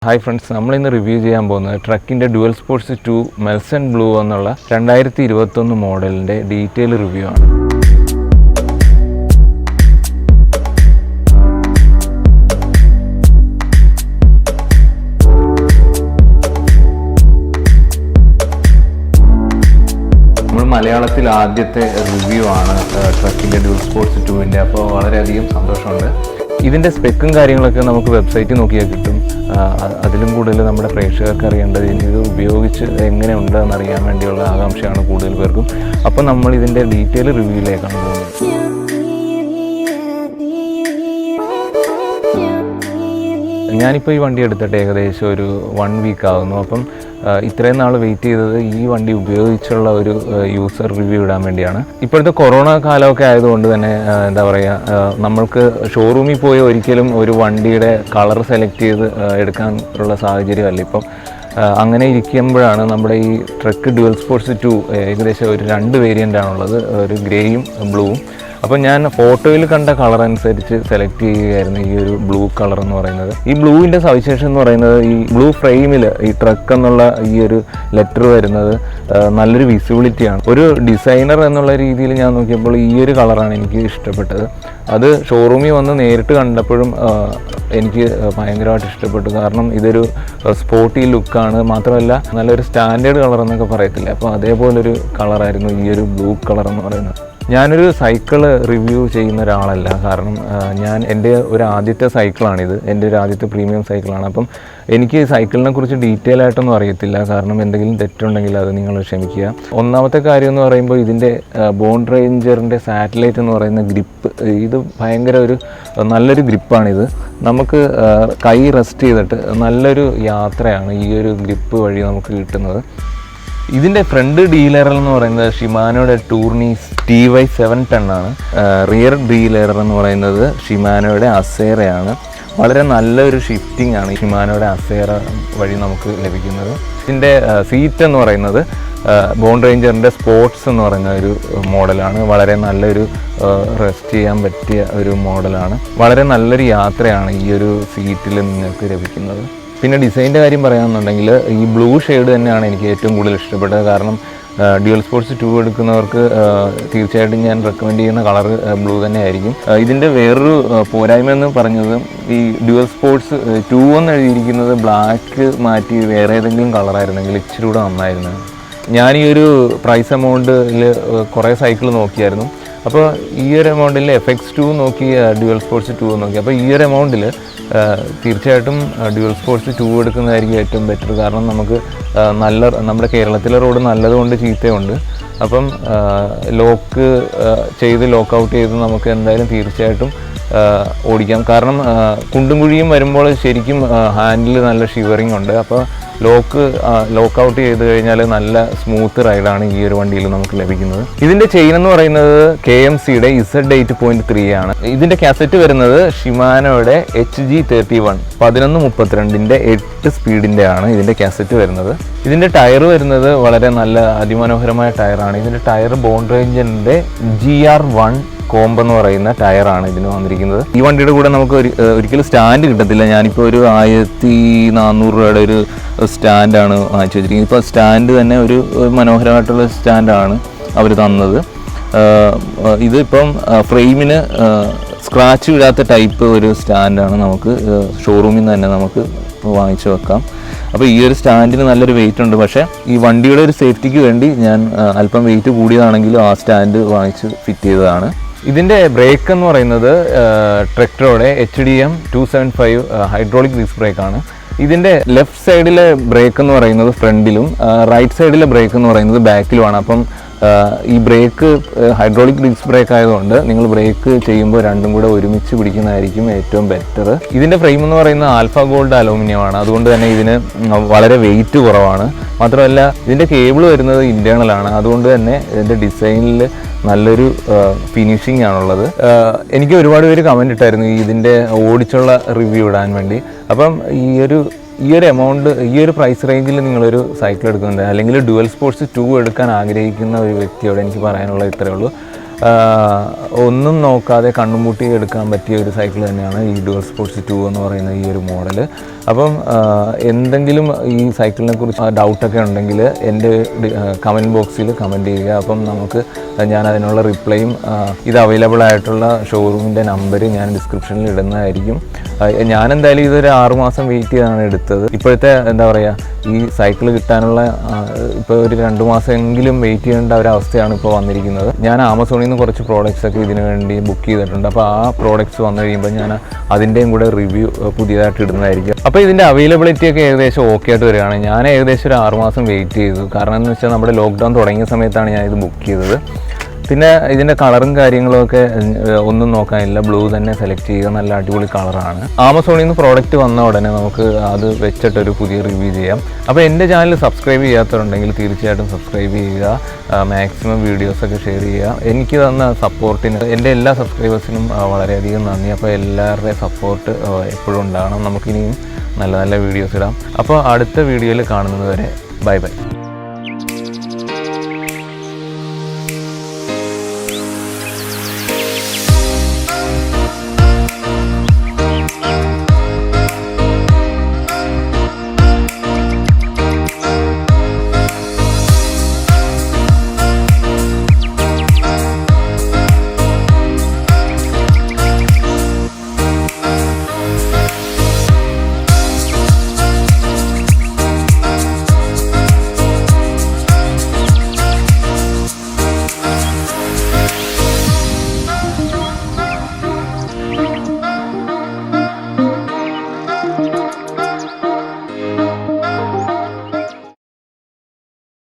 Hi friends, നമ്മളിന്ന് review ചെയ്യാൻ പോകുന്നത് ട്രക്കിൻ്റെ ഡ്യുവൽ സ്പോർട്സ് 2 മെൽസൺ ബ്ലൂ എന്നുള്ള 2021 മോഡലിൻ്റെ ഡീറ്റെയിൽ റിവ്യൂ ആണ്. നമ്മൾ മലയാളത്തിൽ ആദ്യത്തെ റിവ്യൂ ആണ് ട്രക്കിൻ്റെ ഡ്യുവൽ സ്പോർട്സ് 2ൻ്റെ. അപ്പോൾ വളരെയധികം സന്തോഷമുണ്ട്. ഇതിൻ്റെ സ്പെക്കും കാര്യങ്ങളൊക്കെ നമുക്ക് വെബ്സൈറ്റിൽ നോക്കിയാൽ കിട്ടും. അതിലും കൂടുതൽ നമ്മുടെ പ്രേക്ഷകർക്ക് അറിയേണ്ടത് ഇത് ഉപയോഗിച്ച് എങ്ങനെയുണ്ട് എന്നറിയാൻ വേണ്ടിയുള്ള ആകാംക്ഷയാണ് കൂടുതൽ പേർക്കും. അപ്പോൾ നമ്മൾ ഇതിൻ്റെ ഡീറ്റെയിൽ റിവ്യൂയിലേക്കാണ് പോകുന്നത്. ഞാനിപ്പോൾ ഈ വണ്ടി എടുത്തിട്ട് ഏകദേശം ഒരു 1 വീക്ക് ആകുന്നു. അപ്പം ഇത്രയും നാൾ വെയിറ്റ് ചെയ്തത് ഈ വണ്ടി ഉപയോഗിച്ചുള്ള ഒരു യൂസർ റിവ്യൂ ഇടാൻ വേണ്ടിയാണ്. ഇപ്പോഴത്തെ കൊറോണ കാലമൊക്കെ ആയതുകൊണ്ട് തന്നെ എന്താ പറയുക, നമ്മൾക്ക് ഷോറൂമിൽ പോയി ഒരിക്കലും ഒരു വണ്ടിയുടെ കളർ സെലക്ട് ചെയ്ത് എടുക്കാനുള്ള സാഹചര്യമല്ല ഇപ്പം. അങ്ങനെ ഇരിക്കുമ്പോഴാണ് നമ്മുടെ ഈ ട്രക്ക് ഡ്യുവൽ സ്പോർട്സ് 2 ഏകദേശം ഒരു 2 വേരിയൻ്റാണുള്ളത്, ഒരു ഗ്രേയും ബ്ലൂവും. അപ്പോൾ ഞാൻ ഫോട്ടോയിൽ കണ്ട കളർ അനുസരിച്ച് സെലക്ട് ചെയ്യുകയായിരുന്നു ഈ ഒരു ബ്ലൂ കളർ എന്ന് പറയുന്നത്. ഈ ബ്ലൂവിൻ്റെ സവിശേഷം എന്ന് പറയുന്നത്, ഈ ബ്ലൂ ഫ്രെയിമിൽ ഈ ട്രക്ക് എന്നുള്ള ഈ ഒരു ലെറ്റർ വരുന്നത് നല്ലൊരു വിസിബിലിറ്റിയാണ്. ഒരു ഡിസൈനർ എന്നുള്ള രീതിയിൽ ഞാൻ നോക്കിയപ്പോൾ ഈ ഒരു കളറാണ് എനിക്ക് ഇഷ്ടപ്പെട്ടത്. അത് ഷോറൂമിൽ വന്ന് നേരിട്ട് കണ്ടപ്പോഴും എനിക്ക് ഭയങ്കരമായിട്ട് ഇഷ്ടപ്പെട്ടു. കാരണം ഇതൊരു സ്പോർട്ടി ലുക്കാണ്, മാത്രമല്ല നല്ലൊരു സ്റ്റാൻഡേർഡ് കളർ എന്നൊക്കെ പറയത്തില്ല, അപ്പോൾ അതേപോലൊരു കളറായിരുന്നു ഈ ഒരു ബ്ലൂ കളർ എന്ന് പറയുന്നത്. ഞാനൊരു സൈക്കിൾ റിവ്യൂ ചെയ്യുന്ന ഒരാളല്ല. കാരണം എൻ്റെ ഒരു ആദ്യത്തെ സൈക്കിളാണിത്, എൻ്റെ ഒരു ആദ്യത്തെ പ്രീമിയം സൈക്കിളാണ്. അപ്പം എനിക്ക് സൈക്കിളിനെ കുറിച്ച് ഡീറ്റെയിൽ ആയിട്ടൊന്നും അറിയത്തില്ല. കാരണം എന്തെങ്കിലും തെറ്റുണ്ടെങ്കിൽ അത് നിങ്ങൾ ക്ഷമിക്കുക. ഒന്നാമത്തെ കാര്യം എന്ന് പറയുമ്പോൾ ഇതിൻ്റെ ബോണ്ട് റേഞ്ചറിൻ്റെ സാറ്റലൈറ്റ് എന്ന് പറയുന്ന ഗ്രിപ്പ്, ഇത് ഭയങ്കര നല്ലൊരു ഗ്രിപ്പാണിത്. നമുക്ക് കൈ റെസ്റ്റ് ചെയ്തിട്ട് നല്ലൊരു യാത്രയാണ് ഈ ഒരു ഗ്രിപ്പ് വഴി നമുക്ക് കിട്ടുന്നത്. ഇതിൻ്റെ ഫ്രണ്ട് ഡീലർ എന്ന് പറയുന്നത് ഷിമാനോയുടെ ടൂർണീസ് TY710 ആണ്. റിയർ ഡീലർ എന്ന് പറയുന്നത് ഷിമാനോയുടെ അസേറയാണ്. വളരെ നല്ലൊരു ഷിഫ്റ്റിംഗ് ആണ് ഷിമാനോയുടെ അസേറ വഴി നമുക്ക് ലഭിക്കുന്നത്. ഇതിൻ്റെ സീറ്റ് എന്ന് പറയുന്നത് ബോണ്ട് റേഞ്ചറിൻ്റെ സ്പോർട്സ് എന്ന് പറയുന്ന ഒരു മോഡലാണ്. വളരെ നല്ലൊരു റെസ്റ്റ് ചെയ്യാൻ പറ്റിയ ഒരു മോഡലാണ്. വളരെ നല്ലൊരു യാത്രയാണ് ഈ ഒരു സീറ്റിൽ നിങ്ങൾക്ക് ലഭിക്കുന്നത്. പിന്നെ ഡിസൈൻ്റെ കാര്യം പറയുകയാണെന്നുണ്ടെങ്കിൽ ഈ ബ്ലൂ ഷെയ്ഡ് തന്നെയാണ് എനിക്ക് ഏറ്റവും കൂടുതൽ ഇഷ്ടപ്പെട്ടത്. കാരണം ഡ്യുവൽ സ്പോർട്സ് 2 എടുക്കുന്നവർക്ക് തീർച്ചയായിട്ടും ഞാൻ റെക്കമെൻഡ് ചെയ്യുന്ന കളർ ബ്ലൂ തന്നെ ആയിരിക്കും. ഇതിൻ്റെ വേറൊരു പോരായ്മ എന്ന് പറഞ്ഞത്, ഈ ഡ്യുവൽ സ്പോർട്സ് 2 എന്ന് എഴുതിയിരിക്കുന്നത് ബ്ലാക്ക് മാറ്റി വേറെ ഏതെങ്കിലും കളറായിരുന്നെങ്കിൽ ഇച്ചിരി കൂടെ നന്നായിരുന്നു. ഞാൻ ഈ ഒരു പ്രൈസ് എമൗണ്ടിൽ കുറേ സൈക്കിൾ നോക്കിയായിരുന്നു. അപ്പോൾ ഈ ഒരു എമൗണ്ടിൽ FX2 നോക്കി, ഡ്യുവൽ സ്പോർട്സ് 2 നോക്കി. അപ്പോൾ ഈ ഒരു എമൗണ്ടിൽ തീർച്ചയായിട്ടും ഡ്യുവൽ സ്പോർട്സ് 2 എടുക്കുന്നതായിരിക്കും ഏറ്റവും ബെറ്റർ. കാരണം നമുക്ക് നമ്മുടെ കേരളത്തിലെ റോഡ് നല്ലതുകൊണ്ട് ചീത്തയുണ്ട്. അപ്പം ലോക്ക് ഔട്ട് ചെയ്ത് നമുക്ക് എന്തായാലും തീർച്ചയായിട്ടും ഓടിക്കാം. കാരണം കുണ്ടും കുഴിയും വരുമ്പോൾ ശരിക്കും ഹാൻഡിൽ നല്ല ഷിവറിങ് ഉണ്ട്. അപ്പോൾ ലോക്ക് ഔട്ട് ചെയ്ത് കഴിഞ്ഞാൽ നല്ല സ്മൂത്ത് റൈഡാണ് ഈ ഒരു വണ്ടിയിൽ നമുക്ക് ലഭിക്കുന്നത്. ഇതിൻ്റെ ചെയിൻ എന്ന് പറയുന്നത് KMCയുടെ Z8.3 ആണ്. ഇതിൻ്റെ കാസറ്റ് വരുന്നത് ഷിമാനോയുടെ HG31 1132ൻ്റെ 8 സ്പീഡിൻ്റെ ആണ് ഇതിൻ്റെ കാസറ്റ് വരുന്നത്. ഇതിൻ്റെ ടയർ വരുന്നത് വളരെ നല്ല അതിമനോഹരമായ ടയറാണ്. ഇതിൻ്റെ ടയർ ബോണ്ട് റേഞ്ചറിൻ്റെ GR1 കോംബ് എന്ന് പറയുന്ന ടയറാണ് ഇതിന് വന്നിരിക്കുന്നത്. ഈ വണ്ടിയുടെ കൂടെ നമുക്ക് ഒരിക്കലും സ്റ്റാൻഡ് കിട്ടത്തില്ല. ഞാനിപ്പോൾ ഒരു 1400 രൂപയുടെ ഒരു സ്റ്റാൻഡാണ് വാങ്ങിച്ചു വെച്ചിരിക്കുന്നത്. ഇപ്പോൾ സ്റ്റാൻഡ് തന്നെ ഒരു മനോഹരമായിട്ടുള്ള സ്റ്റാൻഡാണ് അവർ തന്നത്. ഇതിപ്പം ഫ്രെയിമിന് സ്ക്രാച്ച് വിടാത്ത ടൈപ്പ് ഒരു സ്റ്റാൻഡാണ്. നമുക്ക് ഷോറൂമിൽ നിന്ന് തന്നെ നമുക്ക് വാങ്ങിച്ചു വെക്കാം. അപ്പോൾ ഈ ഒരു സ്റ്റാൻഡിന് നല്ലൊരു വെയിറ്റ് ഉണ്ട്. പക്ഷേ ഈ വണ്ടിയുടെ ഒരു സേഫ്റ്റിക്ക് വേണ്ടി ഞാൻ അല്പം വെയിറ്റ് കൂടിയതാണെങ്കിലും ആ സ്റ്റാൻഡ് വാങ്ങിച്ച് ഫിറ്റ് ചെയ്തതാണ്. ഇതിൻ്റെ ബ്രേക്ക് എന്ന് പറയുന്നത് ട്രെക്ടറുടെ HDM 275 ഹൈഡ്രോളിക് ഡിസ്ക് ബ്രേക്കാണ്. ഇതിൻ്റെ ലെഫ്റ്റ് സൈഡിലെ ബ്രേക്ക് എന്ന് പറയുന്നത് ഫ്രണ്ടിലും, റൈറ്റ് സൈഡിലെ ബ്രേക്ക് എന്ന് പറയുന്നത് ബാക്കിലുമാണ്. അപ്പം ഈ ബ്രേക്ക് ഹൈഡ്രോളിക് ഡിസ്ക് ബ്രേക്ക് ആയതുകൊണ്ട് നിങ്ങൾ ബ്രേക്ക് ചെയ്യുമ്പോൾ രണ്ടും കൂടെ ഒരുമിച്ച് പിടിക്കുന്നതായിരിക്കും ഏറ്റവും ബെറ്റർ. ഇതിൻ്റെ ഫ്രെയിം എന്ന് പറയുന്നത് ആൽഫ ഗോൾഡ് അലൂമിനിയമാണ്. അതുകൊണ്ട് തന്നെ ഇതിന് വളരെ വെയിറ്റ് കുറവാണ്. മാത്രമല്ല ഇതിൻ്റെ കേബിൾ വരുന്നത് ഇൻറ്റേർണൽ ആണ്. അതുകൊണ്ട് തന്നെ ഇതിൻ്റെ ഡിസൈനിൽ നല്ലൊരു ഫിനിഷിംഗ് ആണുള്ളത്. എനിക്ക് ഒരുപാട് പേര് കമൻറ്റ് ഇട്ടായിരുന്നു ഇതിൻ്റെ ഓടിച്ചുള്ള റിവ്യൂ ഇടാൻ വേണ്ടി. അപ്പം ഈ ഒരു എമൗണ്ട്, ഈ ഒരു പ്രൈസ് റേഞ്ചിൽ നിങ്ങളൊരു സൈക്കിൾ എടുക്കുന്നുണ്ട്, അല്ലെങ്കിൽ ഡ്യുവൽ സ്പോർട്സ് 2 എടുക്കാൻ ആഗ്രഹിക്കുന്ന ഒരു വ്യക്തിയോട് എനിക്ക് പറയാനുള്ളത് ഇത്രയേ ഉള്ളൂ. ഒന്നും നോക്കാതെ കണ്ണും പൂട്ടി എടുക്കാൻ പറ്റിയ ഒരു സൈക്കിൾ തന്നെയാണ് ഈ ഡ്യുവൽ സ്പോർട്സ് 2 എന്ന് പറയുന്ന ഈ ഒരു മോഡൽ. അപ്പം എന്തെങ്കിലും ഈ സൈക്കിളിനെ കുറിച്ച് ഡൗട്ടൊക്കെ ഉണ്ടെങ്കിൽ എൻ്റെ കമൻറ്റ് ബോക്സിൽ കമൻറ്റ് ചെയ്യുക. അപ്പം നമുക്ക് ഞാൻ അതിനുള്ള റിപ്ലൈയും ഇത് അവൈലബിൾ ആയിട്ടുള്ള ഷോറൂമിൻ്റെ നമ്പർ ഞാൻ ഡിസ്ക്രിപ്ഷനിൽ ഇടുന്നതായിരിക്കും. ഞാൻ എന്തായാലും ഇതൊരു 6 മാസം വെയിറ്റ് ചെയ്താണ് എടുത്തത്. ഇപ്പോഴത്തെ എന്താ പറയുക, ഈ സൈക്കിൾ കിട്ടാനുള്ള ഇപ്പോൾ ഒരു 2 മാസമെങ്കിലും വെയിറ്റ് ചെയ്യേണ്ട ഒരവസ്ഥയാണ് ഇപ്പോൾ വന്നിരിക്കുന്നത്. ഞാൻ ആമസോണിൽ നിന്ന് കുറച്ച് പ്രോഡക്റ്റ്സ് ഒക്കെ ഇതിനു വേണ്ടി ബുക്ക് ചെയ്തിട്ടുണ്ട്. അപ്പോൾ ആ പ്രോഡക്റ്റ്സ് വന്നു കഴിയുമ്പോൾ ഞാൻ അതിൻ്റെയും കൂടെ റിവ്യൂ പുതിയതായിട്ട് ഇടുന്നതായിരിക്കും. അപ്പോൾ ഇതിൻ്റെ അവൈലബിലിറ്റി ഒക്കെ ഏകദേശം ഓക്കെ ആയിട്ട് വരികയാണ്. ഞാൻ ഏകദേശം ഒരു 6 മാസം വെയിറ്റ് ചെയ്തു. കാരണം എന്ന് വെച്ചാൽ നമ്മുടെ ലോക്ക്ഡൗൺ തുടങ്ങിയ സമയത്താണ് ഞാൻ ഇത് ബുക്ക് ചെയ്തത്. പിന്നെ ഇതിൻ്റെ കളറും കാര്യങ്ങളുമൊക്കെ ഒന്നും നോക്കാനില്ല, ബ്ലൂ തന്നെ സെലക്ട് ചെയ്യുക. നല്ല അടിപൊളി കളറാണ്. ആമസോണിൽ നിന്ന് പ്രോഡക്റ്റ് വന്ന ഉടനെ നമുക്ക് അത് വെച്ചിട്ടൊരു പുതിയ റിവ്യൂ ചെയ്യാം. അപ്പോൾ എൻ്റെ ചാനൽ സബ്സ്ക്രൈബ് ചെയ്യാത്തവരുണ്ടെങ്കിൽ തീർച്ചയായിട്ടും സബ്സ്ക്രൈബ് ചെയ്യുക. മാക്സിമം വീഡിയോസൊക്കെ ഷെയർ ചെയ്യുക. എനിക്ക് തന്ന സപ്പോർട്ടിന് എൻ്റെ എല്ലാ സബ്സ്ക്രൈബേഴ്സിനും വളരെയധികം നന്ദി. അപ്പോൾ എല്ലാവരുടെയും സപ്പോർട്ട് എപ്പോഴും ഉണ്ടാകണം. നമുക്കിനിയും നല്ല നല്ല വീഡിയോസ് ഇടാം. അപ്പോൾ അടുത്ത വീഡിയോയിൽ കാണുന്നത് വരെ ബൈ ബൈ.